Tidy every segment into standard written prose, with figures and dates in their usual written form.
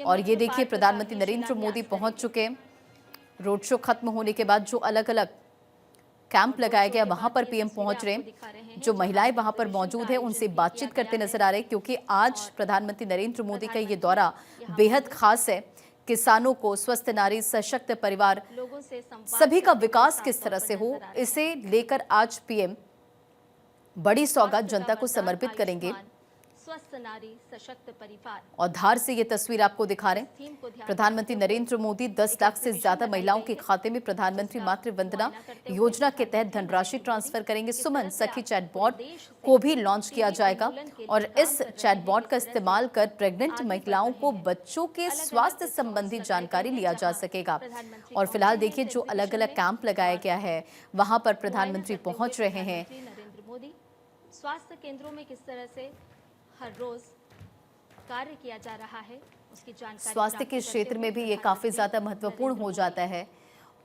और ये देखिए प्रधानमंत्री नरेंद्र मोदी पहुंच चुके हैं। रोड शो खत्म होने के बाद जो अलग अलग कैंप लगाया गया वहां पर पीएम पहुंच रहे हैं। जो महिलाएं वहां पर मौजूद हैं उनसे बातचीत करते नजर आ रहे हैं, क्योंकि आज प्रधानमंत्री नरेंद्र मोदी का ये दौरा बेहद खास है। किसानों को, स्वस्थ नारी, सशक्त परिवार, सभी का विकास किस तरह से हो, इसे लेकर आज पीएम बड़ी सौगात जनता को समर्पित करेंगे। स्वस्थ नारी सशक्त परिवार और धार से ये तस्वीर आपको दिखा रहे हैं। प्रधानमंत्री नरेंद्र मोदी 10 लाख से ज्यादा महिलाओं के खाते में प्रधानमंत्री मातृ वंदना योजना के तहत धनराशि ट्रांसफर करेंगे। सुमन सखी चैटबॉट को भी लॉन्च किया जाएगा और इस चैटबॉट का इस्तेमाल कर प्रेग्नेंट महिलाओं को बच्चों के स्वास्थ्य संबंधी जानकारी लिया जा सकेगा। और फिलहाल देखिए जो अलग अलग कैंप लगाया गया है वहां पर प्रधानमंत्री पहुंच रहे हैं। नरेंद्र मोदी स्वास्थ्य केंद्रों में किस तरह से हर रोज कार्य किया जा रहा है उसकी जानकारी स्वास्थ्य के क्षेत्र में भी ये काफी ज्यादा महत्वपूर्ण हो जाता है।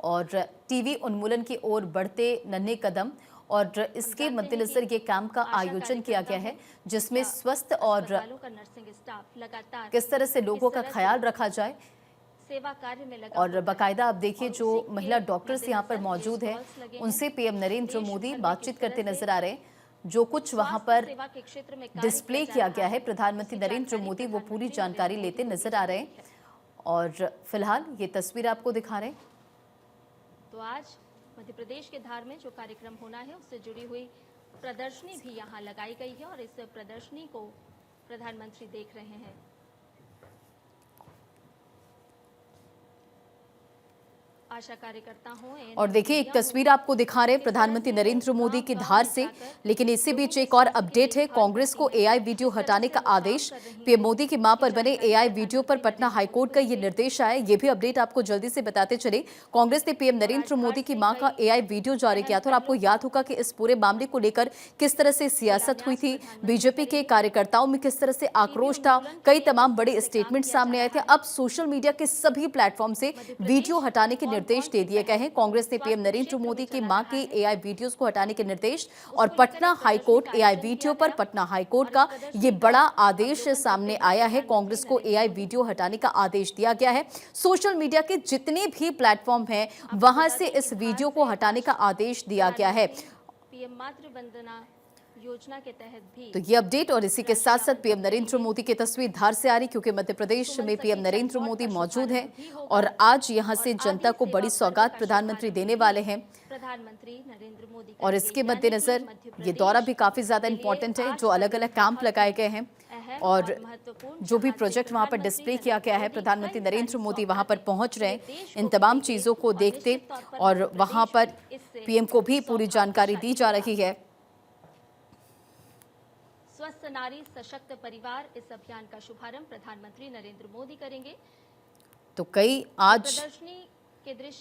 और टीवी उन्मूलन की ओर बढ़ते नन्हे कदम, और इसके मद्देनजर ये कैंप का आयोजन किया गया है जिसमें स्वस्थ और नर्सिंग स्टाफ लगातार किस तरह से लोगों का ख्याल रखा जाए। सेवा कार्य में लगा और बाकायदा आप देखिए जो महिला डॉक्टर्स यहाँ पर मौजूद हैं उनसे पीएम नरेंद्र मोदी बातचीत करते नजर आ रहे हैं। जो कुछ वहां पर डिस्प्ले किया गया है प्रधानमंत्री नरेंद्र मोदी वो पूरी जानकारी लेते नजर आ रहे हैं। और फिलहाल ये तस्वीर आपको दिखा रहे हैं। तो आज मध्य प्रदेश के धार में जो कार्यक्रम होना है उससे जुड़ी हुई प्रदर्शनी भी यहाँ लगाई गई है और इस प्रदर्शनी को प्रधानमंत्री देख रहे हैं। आशा कार्यकर्ता हूं। और देखिए एक तस्वीर आपको दिखा रहे हैं प्रधानमंत्री नरेंद्र मोदी की धार से। लेकिन इसी बीच एक और अपडेट है, कांग्रेस को एआई वीडियो हटाने का आदेश। पीएम मोदी की मां पर बने एआई वीडियो पर पटना हाईकोर्ट का ये निर्देश आया। ये भी अपडेट आपको जल्दी से बताते चले। कांग्रेस ने पीएम नरेंद्र मोदी की मां का एआई वीडियो जारी किया था और आपको याद होगा कि इस पूरे मामले को लेकर किस तरह से सियासत हुई थी, बीजेपी के कार्यकर्ताओं में किस तरह से आक्रोश था, कई तमाम बड़े स्टेटमेंट सामने आए थे। अब सोशल मीडिया के सभी प्लेटफॉर्म से वीडियो हटाने के निर्देश दे दिए गए हैं। कांग्रेस ने पीएम नरेंद्र मोदी की मां के एआई वीडियोस को हटाने के निर्देश और पटना हाईकोर्ट एआई वीडियो पर पटना हाईकोर्ट का ये बड़ा आदेश सामने आया है। कांग्रेस को एआई वीडियो हटाने का आदेश दिया गया है। सोशल मीडिया के जितने भी प्लेटफॉर्म हैं वहां से इस वीडियो को हटाने का आदेश दिया गया है। पीएम मातृ वंदना योजना के तहत भी तो ये अपडेट और इसी के साथ साथ पीएम नरेंद्र मोदी की तस्वीर धार से आ रही, क्योंकि मध्य प्रदेश में पीएम नरेंद्र मोदी मौजूद हैं और आज यहां से जनता को बड़ी सौगात प्रधानमंत्री देने वाले हैं। प्रधानमंत्री नरेंद्र मोदी और इसके मद्देनजर ये दौरा भी काफी ज्यादा इंपॉर्टेंट है। जो अलग अलग कैंप लगाए गए हैं और जो भी प्रोजेक्ट वहां पर डिस्प्ले किया गया है, प्रधानमंत्री नरेंद्र मोदी वहां पर पहुंच रहे हैं इन तमाम चीजों को देखते, और वहां पर पीएम को भी पूरी जानकारी दी जा रही है। स्वस्थ नारी सशक्त परिवार इस अभियान का शुभारंभ प्रधानमंत्री नरेंद्र मोदी करेंगे। तो कई आज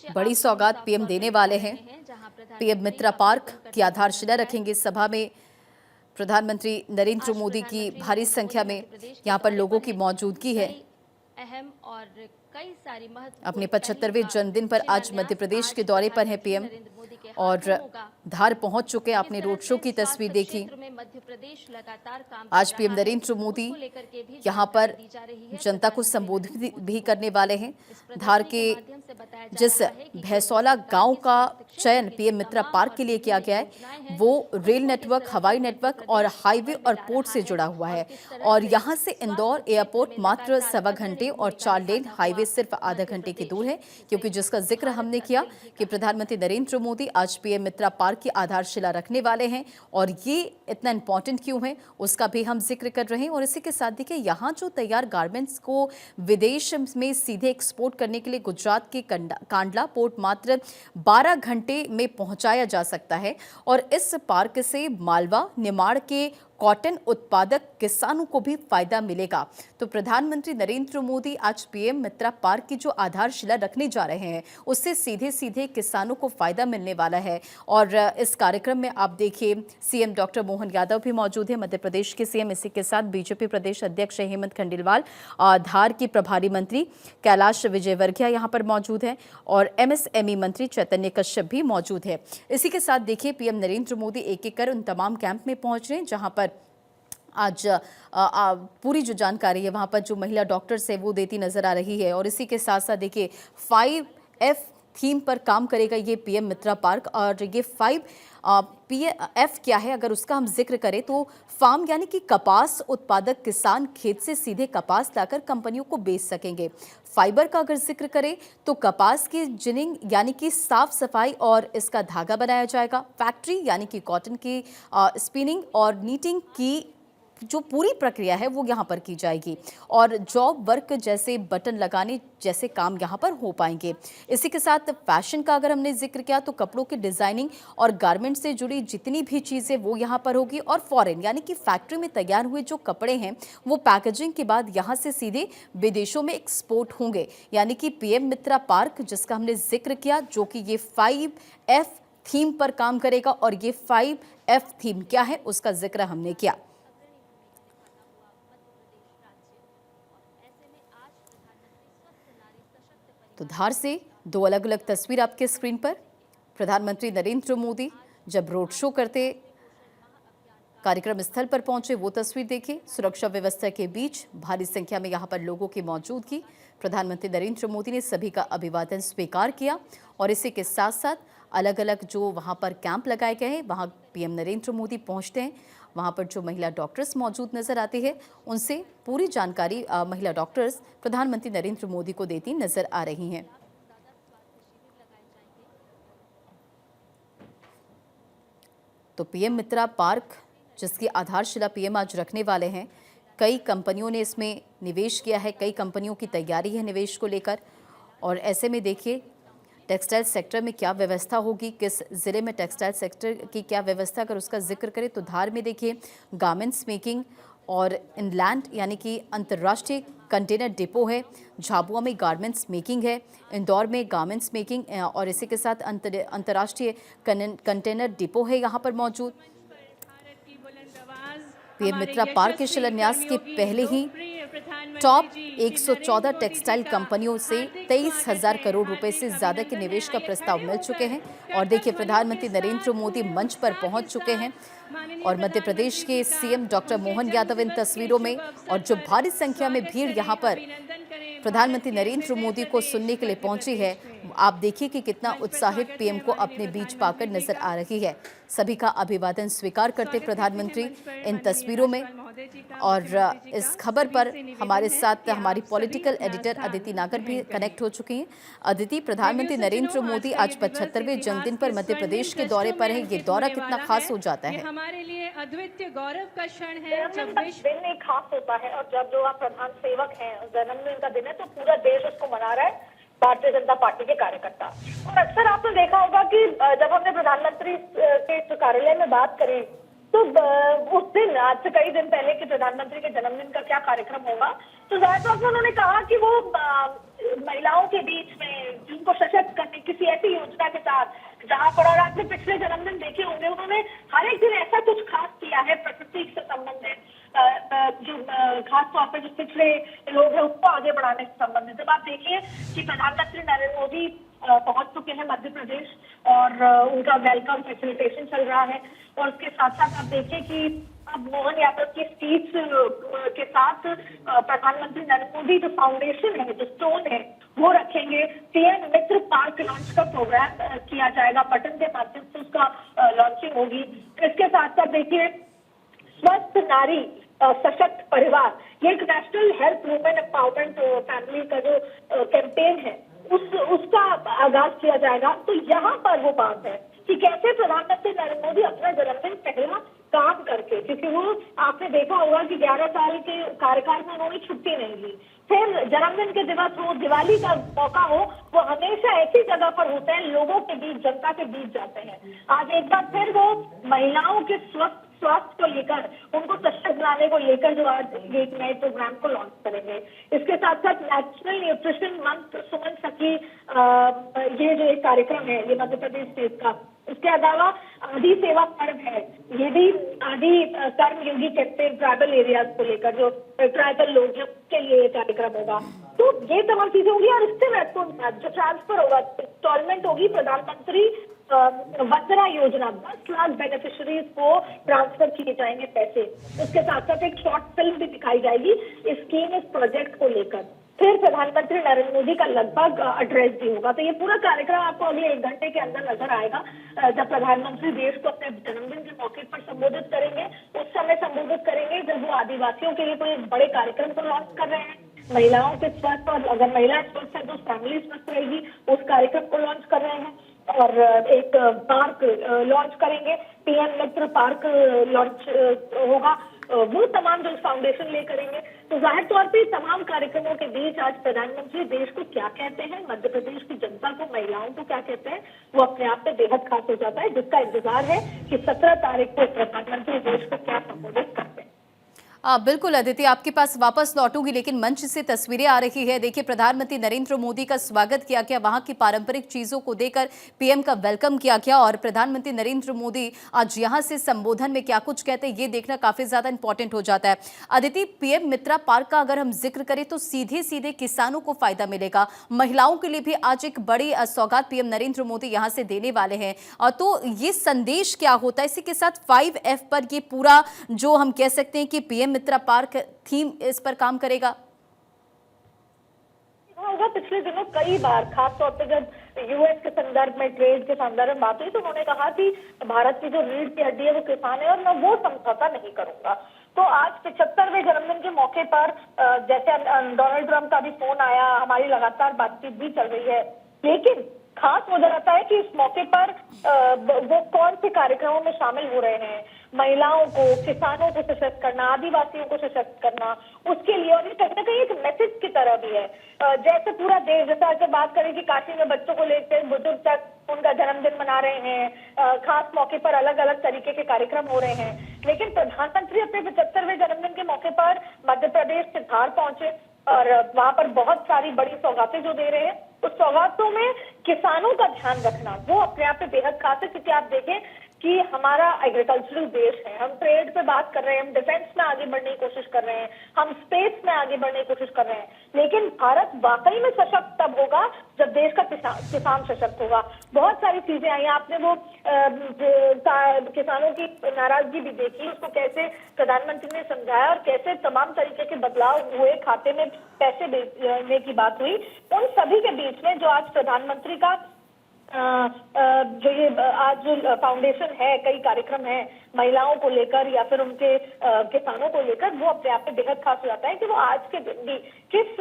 बड़ी सौगात पीएम देने वाले हैं। पीएम मित्रा पार्क की आधारशिला रखेंगे। सभा में प्रधानमंत्री नरेंद्र मोदी की भारी संख्या में यहां पर लोगों की मौजूदगी है। अहम और कई सारी अपने 75वें जन्मदिन पर आज मध्य प्रदेश के दौरे पर है पीएम और धार पहुंच चुके हैं। आपने रोड शो की तस्वीर देखी। आज पीएम नरेंद्र मोदी यहां पर जनता को संबोधित भी करने वाले हैं। धार के जिस भैसौला गांव का चयन पीएम मित्रा पार्क के लिए किया गया है वो रेल नेटवर्क, हवाई नेटवर्क और हाईवे और पोर्ट से जुड़ा हुआ है। और यहां से इंदौर एयरपोर्ट मात्र 1.25 घंटे और 4 लेन हाईवे सिर्फ आधा घंटे की दूर है, क्योंकि जिसका जिक्र हमने किया कि प्रधानमंत्री नरेंद्र मोदी आज पीएम मित्रा पार्क की आधारशिला रखने वाले हैं। और ये इतना इंपॉर्टेंट क्यों है उसका भी हम जिक्र कर रहे हैं। और इसी के साथ देखिए यहाँ जो तैयार गारमेंट्स को विदेश में सीधे एक्सपोर्ट करने के लिए गुजरात के कांडला पोर्ट मात्र 12 घंटे में पहुंचाया जा सकता है। और इस पार्क से मालवा, निमाड़ के कॉटन उत्पादक किसानों को भी फायदा मिलेगा। तो प्रधानमंत्री नरेंद्र मोदी आज पीएम मित्रा पार्क की जो आधारशिला रखने जा रहे हैं उससे सीधे सीधे किसानों को फायदा मिलने वाला है। और इस कार्यक्रम में आप देखिए सीएम डॉक्टर मोहन यादव भी मौजूद हैं, मध्य प्रदेश के सीएम। इसी के साथ बीजेपी प्रदेश अध्यक्ष हेमंत खंडेलवाल, धार की प्रभारी मंत्री कैलाश विजयवर्गीय यहाँ पर मौजूद हैं और एमएसएमई मंत्री चैतन्य कश्यप भी मौजूद है। इसी के साथ देखिए पीएम नरेंद्र मोदी एक एक कर उन तमाम कैंप में पहुंच रहे हैं जहां पर आज पूरी जो जानकारी है वहाँ पर जो महिला डॉक्टर्स है वो देती नजर आ रही है। और इसी के साथ साथ देखिए 5F थीम पर काम करेगा ये पीएम मित्रा पार्क। और ये 5F क्या है, अगर उसका हम जिक्र करें तो फार्म यानी कि कपास उत्पादक किसान खेत से सीधे कपास लाकर कंपनियों को बेच सकेंगे। फाइबर का अगर जिक्र करें तो कपास की जिनिंग यानी कि साफ सफाई और इसका धागा बनाया जाएगा। फैक्ट्री यानी कि कॉटन की स्पिनिंग और नीटिंग की जो पूरी प्रक्रिया है वो यहाँ पर की जाएगी। और जॉब वर्क जैसे बटन लगाने जैसे काम यहाँ पर हो पाएंगे। इसी के साथ फैशन का अगर हमने जिक्र किया तो कपड़ों की डिजाइनिंग और गारमेंट से जुड़ी जितनी भी चीजें वो यहाँ पर होगी। और फॉरेन यानी कि फैक्ट्री में तैयार हुए जो कपड़े हैं वो पैकेजिंग के बाद यहाँ से सीधे विदेशों में एक्सपोर्ट होंगे। यानी कि पीएम मित्रा पार्क जिसका हमने जिक्र किया, जो कि ये 5F थीम पर काम करेगा। और ये 5F थीम क्या है उसका जिक्र हमने किया। तो धार से दो अलग अलग तस्वीर आपके स्क्रीन पर। प्रधानमंत्री नरेंद्र मोदी जब रोड शो करते कार्यक्रम स्थल पर पहुंचे वो तस्वीर देखिए। सुरक्षा व्यवस्था के बीच भारी संख्या में यहां पर लोगों की मौजूदगी। प्रधानमंत्री नरेंद्र मोदी ने सभी का अभिवादन स्वीकार किया। और इसी के साथ साथ अलग अलग जो वहां पर कैंप लगाए गए हैं वहां पीएम नरेंद्र मोदी पहुंचते हैं। वहां पर जो महिला डॉक्टर्स मौजूद नजर आती है उनसे पूरी जानकारी महिला डॉक्टर्स प्रधानमंत्री नरेंद्र मोदी को देती नजर आ रही हैं। तो पीएम मित्रा पार्क जिसकी आधारशिला पीएम आज रखने वाले हैं, कई कंपनियों ने इसमें निवेश किया है, कई कंपनियों की तैयारी है निवेश को लेकर। और ऐसे में देखिए टेक्सटाइल सेक्टर में क्या व्यवस्था होगी, किस ज़िले में टेक्सटाइल सेक्टर की क्या व्यवस्था, अगर उसका जिक्र करें तो धार में देखिए गारमेंट्स मेकिंग और इनलैंड यानी कि अंतर्राष्ट्रीय कंटेनर डिपो है। झाबुआ में गारमेंट्स मेकिंग है, इंदौर में गारमेंट्स मेकिंग और इसी के साथ अंतर्राष्ट्रीय कंटेनर डिपो है यहाँ पर मौजूद। पीएम मित्रा पार्क के शिलान्यास के पहले ही टॉप 114 टेक्सटाइल कंपनियों से 23,000 करोड़ रुपए से ज्यादा के निवेश का प्रस्ताव मिल चुके हैं। और देखिए प्रधानमंत्री नरेंद्र मोदी मंच पर पहुंच चुके हैं और मध्य प्रदेश के सीएम डॉक्टर मोहन यादव इन तस्वीरों में। और जो भारी संख्या में भीड़ यहां पर प्रधानमंत्री नरेंद्र मोदी को सुनने के लिए पहुंची है, आप देखिए कि कितना उत्साहित पीएम को अपने बीच पाकर नजर आ रही है। सभी का अभिवादन स्वीकार करते प्रधानमंत्री इन तस्वीरों में। और इस खबर पर हमारे साथ हमारी पॉलिटिकल एडिटर अदिति नागर भी कनेक्ट हो चुकी हैं। अदिति, प्रधानमंत्री नरेंद्र मोदी आज 75वें जन्मदिन पर मध्य प्रदेश के दौरे पर है, ये दौरा कितना खास हो जाता है? हमारे लिए अद्वितीय गौरव का क्षण है। जब दिन एक खास होता है और जब जो आप प्रधान सेवक हैं, जन्मदिन का दिन है तो पूरा देश उसको मना रहा है, भारतीय जनता पार्टी के कार्यकर्ता। और अक्सर आपने देखा होगा कि जब हमने प्रधानमंत्री के कार्यालय में बात करी तो उस दिन, आज से कई दिन पहले कि प्रधानमंत्री के जन्मदिन का क्या कार्यक्रम होगा, तो जाहिर तौर पर उन्होंने कहा कि वो महिलाओं के बीच में जिनको सशक्त करने किसी ऐसी योजना के साथ जहां पर, और आपने पिछले जन्मदिन देखे होंगे, उन्होंने हर एक दिन ऐसा कुछ खास किया है प्रकृति से संबंधित, जो खास तौर पर जो पिछले लोग हैं उसको आगे बढ़ाने से संबंधित। जब आप देखिए कि प्रधानमंत्री नरेंद्र मोदी पहुंच चुके हैं मध्य प्रदेश और उनका वेलकम फैसिलिटेशन चल रहा है। और उसके साथ साथ आप देखिए कि अब मोहन यादव की स्पीच के साथ प्रधानमंत्री नरेंद्र मोदी जो फाउंडेशन है, जो स्टोन है, वो रखेंगे। पीएम मित्र पार्क लॉन्च का प्रोग्राम किया जाएगा, बटन के माध्यम से उसका लॉन्चिंग होगी। इसके साथ साथ देखिए स्वस्थ नारी सशक्त परिवार, ये एक national health women empowerment family का जो कैंपेन है उसका आगाज किया जाएगा। तो यहाँ पर वो बात है कि कैसे प्रधानमंत्री नरेंद्र मोदी अपना जन्मदिन पहला काम करके, क्योंकि वो आपने देखा होगा कि 11 साल के कार्यकाल में उन्होंने छुट्टी नहीं ली, फिर जन्मदिन के दिवस हो, दिवाली का मौका हो, वो हमेशा ऐसी जगह पर होते हैं, लोगों के बीच, जनता के बीच जाते हैं। आज एक बार फिर वो महिलाओं के स्वास्थ्य को लेकर, उनको सशक्त बनाने को लेकर जो आज एक नए प्रोग्राम को लॉन्च करेंगे। इसके साथ साथ नेशनल न्यूट्रिशन मंथ सुमन सखी, ये जो एक कार्यक्रम है ये मध्य प्रदेश स्टेट का, इसके अलावा आदि सेवा पर्व है, ये भी आदि कर्मयोगी कैंपेन ट्राइबल एरियाज को लेकर, जो ट्राइबल लोग हैं उनके लिए ये कार्यक्रम होगा। तो ये तमाम चीजें होंगी। और इससे महत्वपूर्ण बात जो ट्रांसफर होगा, इंस्टॉलमेंट होगी प्रधानमंत्री वंदना योजना 10 लाख बेनिफिशरीज को ट्रांसफर किए जाएंगे पैसे। उसके साथ साथ एक शॉर्ट फिल्म भी दिखाई जाएगी इस स्कीम, इस प्रोजेक्ट को लेकर। फिर प्रधानमंत्री नरेंद्र मोदी का लगभग एड्रेस भी होगा। तो ये पूरा कार्यक्रम आपको अगले 1 घंटे के अंदर नजर आएगा, जब प्रधानमंत्री देश को अपने जन्मदिन के मौके पर संबोधित करेंगे। उस समय संबोधित करेंगे जब वो आदिवासियों के लिए कोई बड़े कार्यक्रम को लॉन्च कर रहे हैं, महिलाओं के स्वास्थ्य, और अगर महिला स्वस्थ है तो फैमिली स्वस्थ रहेगी, उस कार्यक्रम को लॉन्च कर रहे हैं। और एक पार्क लॉन्च करेंगे, पीएम मित्र पार्क लॉन्च होगा। वो तमाम जो फाउंडेशन ले करेंगे। तो जाहिर तौर पे तमाम कार्यक्रमों के बीच आज प्रधानमंत्री देश को क्या कहते हैं, मध्य प्रदेश की जनता को, महिलाओं को क्या कहते हैं, वो अपने आप में बेहद खास हो जाता है, जिसका इंतजार है कि 17 तारीख को प्रधानमंत्री देश को क्या संबोधित करते हैं। बिल्कुल अदिति, आपके पास वापस लौटूंगी, लेकिन मंच से तस्वीरें आ रही है। देखिए, प्रधानमंत्री नरेंद्र मोदी का स्वागत किया गया, वहां की पारंपरिक चीजों को देकर पीएम का वेलकम किया गया, और प्रधानमंत्री नरेंद्र मोदी आज यहां से संबोधन में क्या कुछ कहते हैं ये देखना काफी ज्यादा इंपॉर्टेंट हो जाता है। अदिति, पीएम मित्रा पार्क का अगर हम जिक्र करें तो सीधे सीधे किसानों को फायदा मिलेगा, महिलाओं के लिए भी आज एक बड़ी सौगात पीएम नरेंद्र मोदी यहां से देने वाले हैं। तो ये संदेश क्या होता है? इसी के साथ 5F पर ये पूरा जो हम कह सकते हैं कि पीएम मित्रा पार्क थीम इस पर काम करेगा। होगा पिछले दिनों कई बार, खासतौर पे जब यूएस के संदर्भ में, ट्रेड के संदर्भ में बात हुई, तो उन्होंने कहा कि भारत की जो रीढ़ की हड्डी है वो किसान है, और मैं वो समझौता नहीं करूंगा। तो आज 75वें जन्मदिन के मौके पर जैसे डोनाल्ड ट्रंप का भी फोन आया, हमारी लगातार बातचीत भी चल रही है, लेकिन खास मुझे लगता है कि इस मौके पर वो कौन से कार्यक्रमों में शामिल हो रहे हैं, महिलाओं को, किसानों को सशक्त करना, आदिवासियों को सशक्त करना, उसके लिए। और ये कहीं ना कहीं एक मैसेज की तरह भी है। जैसे पूरा देश, जैसे अगर बात करें कि काशी में बच्चों को लेकर बुजुर्ग तक उनका जन्मदिन मना रहे हैं, खास मौके पर अलग अलग तरीके के कार्यक्रम हो रहे हैं, लेकिन प्रधानमंत्री अपने 75वें जन्मदिन के मौके पर मध्य प्रदेश के धार पहुंचे, और वहां पर बहुत सारी बड़ी सौगातें जो दे रहे हैं, उस सौगातों में किसानों का ध्यान रखना वो अपने आप में बेहद खास है। क्योंकि आप देखें कि हमारा एग्रीकल्चरल देश है, हम ट्रेड पे बात कर रहे हैं, हम डिफेंस में आगे बढ़ने की कोशिश कर रहे हैं, हम स्पेस में आगे बढ़ने की कोशिश कर रहे हैं, लेकिन भारत वाकई में सशक्त तब होगा जब देश का किसान सशक्त होगा। बहुत सारी चीजें आई, आपने वो किसानों की नाराजगी भी देखी, उसको कैसे प्रधानमंत्री ने समझाया और कैसे तमाम तरीके के बदलाव हुए, खाते में पैसे भेजने की बात हुई। उन सभी के बीच में जो आज प्रधानमंत्री का जो ये आज जो फाउंडेशन है, कई कार्यक्रम है महिलाओं को लेकर या फिर उनके किसानों को लेकर, वो अपने आप में बेहद खास हो जाता है कि वो आज के दिन भी किस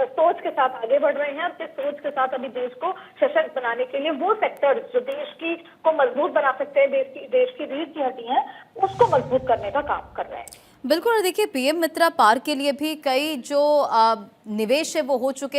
सोच के साथ आगे बढ़ रहे हैं और किस सोच के साथ अभी देश को सशक्त बनाने के लिए वो सेक्टर जो देश की को मजबूत बना सकते हैं, देश की रीढ़ की हड्डी है, उसको मजबूत करने का काम कर रहे हैं। बिल्कुल, और देखिए, पीएम मित्रा पार्क के लिए भी कई जो निवेश है वो हो चुके